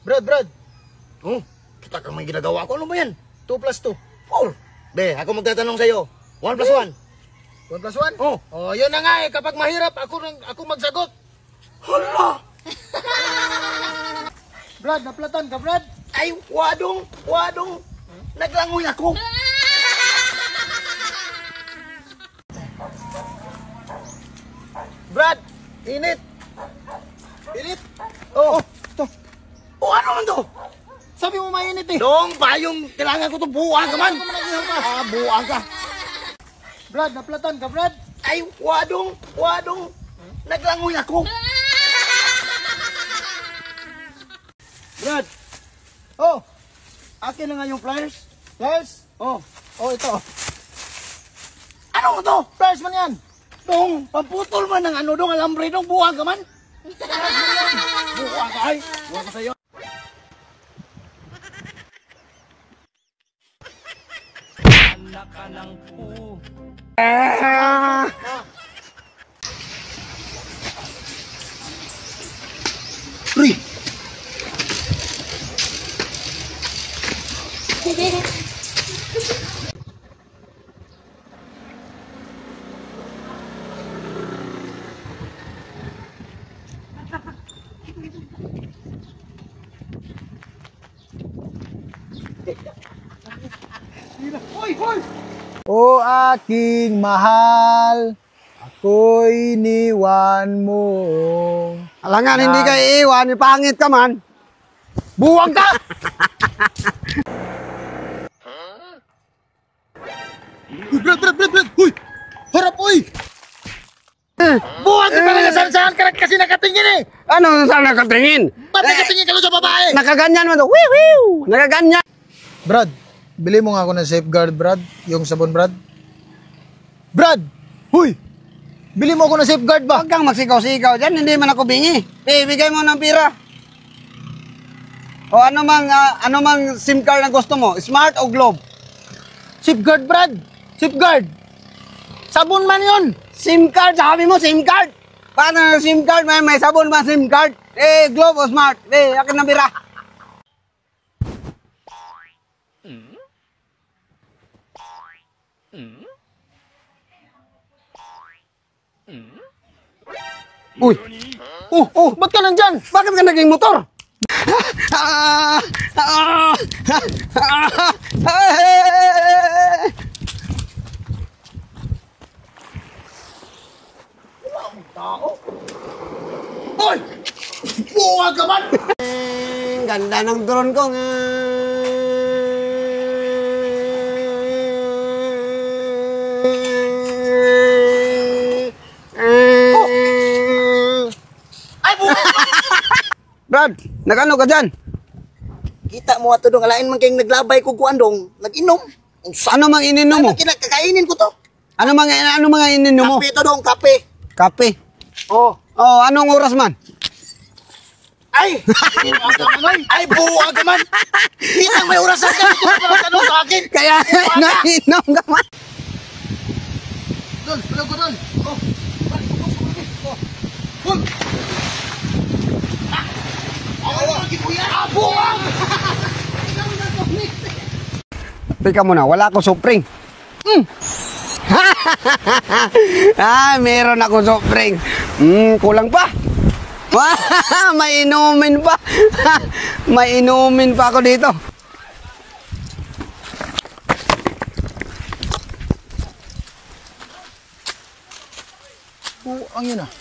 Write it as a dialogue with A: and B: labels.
A: Brad. Oh, kita kang may ginagawa ko. Ano ba yan? 2 plus 2. 4. Be, ako magtatanong sa'yo. 1 plus 1.
B: 1 plus 1?
A: Oh.
B: Oh, yun na nga eh. Kapag mahirap, ako magsagot.
A: Hala!
B: Brad, naplatan ka, Brad?
A: Ay, wadong. Naglangoy ako.
B: Brad, init.
A: Oh.
B: To.
A: Oh, ano man to?
B: Sabi mo mainit eh.
A: Dong, bayong kailangan ko to buwag ka man. Buwag ka.
B: Brad, naplatan ka, Brad?
A: Ay, wadong. Naglangoy ako. Brad. Oh. Akin na nga yung flyers.
B: Flyers?
A: Oh.
B: Oh, ito.
A: Ano mo to?
B: Flyers man yan.
A: Dong, pamputol man ng ano dong, alambre dong, buwag ka man. Buwag ka ay. Buwag ka sa'yo. Anak ka ng po. Free.
B: O aking mahal, ako'y iniwan mo.
C: Alangan, hindi ka iiwan, pangit ka man.
B: Buwag ka! Brad! Uy! Harap, uy! Buwag ka talaga, saan ka kasi nakatingin eh!
C: Ano saan nakatingin?
B: Ba't nakatingin ka lang sa babae?
C: Nakaganyan mo to. Wiw! Nakaganyan.
B: Brad, bili mo nga ako ng safeguard, Brad. Yung sabon, Brad. Brad! Huy! Bili mo ako ng safeguard ba?
C: Huwag kang magsikaw-sikaw dyan, hindi man ako bingi. Bibigay mo ng pira. O ano mang SIM card na gusto mo? Smart o Globe?
B: Safeguard, Brad! Safeguard! Sabon man yun!
C: SIM card, sabi mo SIM card. Paano na SIM card? May sabon ba SIM card? Globe o Smart? Akin na pira. Uy!
B: Ba't ka nandyan?
C: Bakit ka naging motor?
A: Hoy! Buwag ka man!
C: Ganda ng drone ko nga. Brad, nagano ka dyan?
A: Kita mo ato dong, alain man kayong naglabay ko kuan dong, nag-inom.
C: Ano mang ininom mo?
A: Kakainin ko to.
C: Ano mga ininom mo?
A: Kape to dong, kape.
C: Kape.
A: Oh.
C: Oh, anong oras man?
A: Ay! Ay, buwag ka man! Kita may orasan ka, ito na tanong sa akin.
C: Kaya nainom ka man.
B: Doon, ko doon. Oh.
A: Buwag!
C: Teka muna, wala ako soft drink. Meron ako soft drink. Kulang pa. May inumin pa. May inumin pa ako dito.
B: Ang yun ah.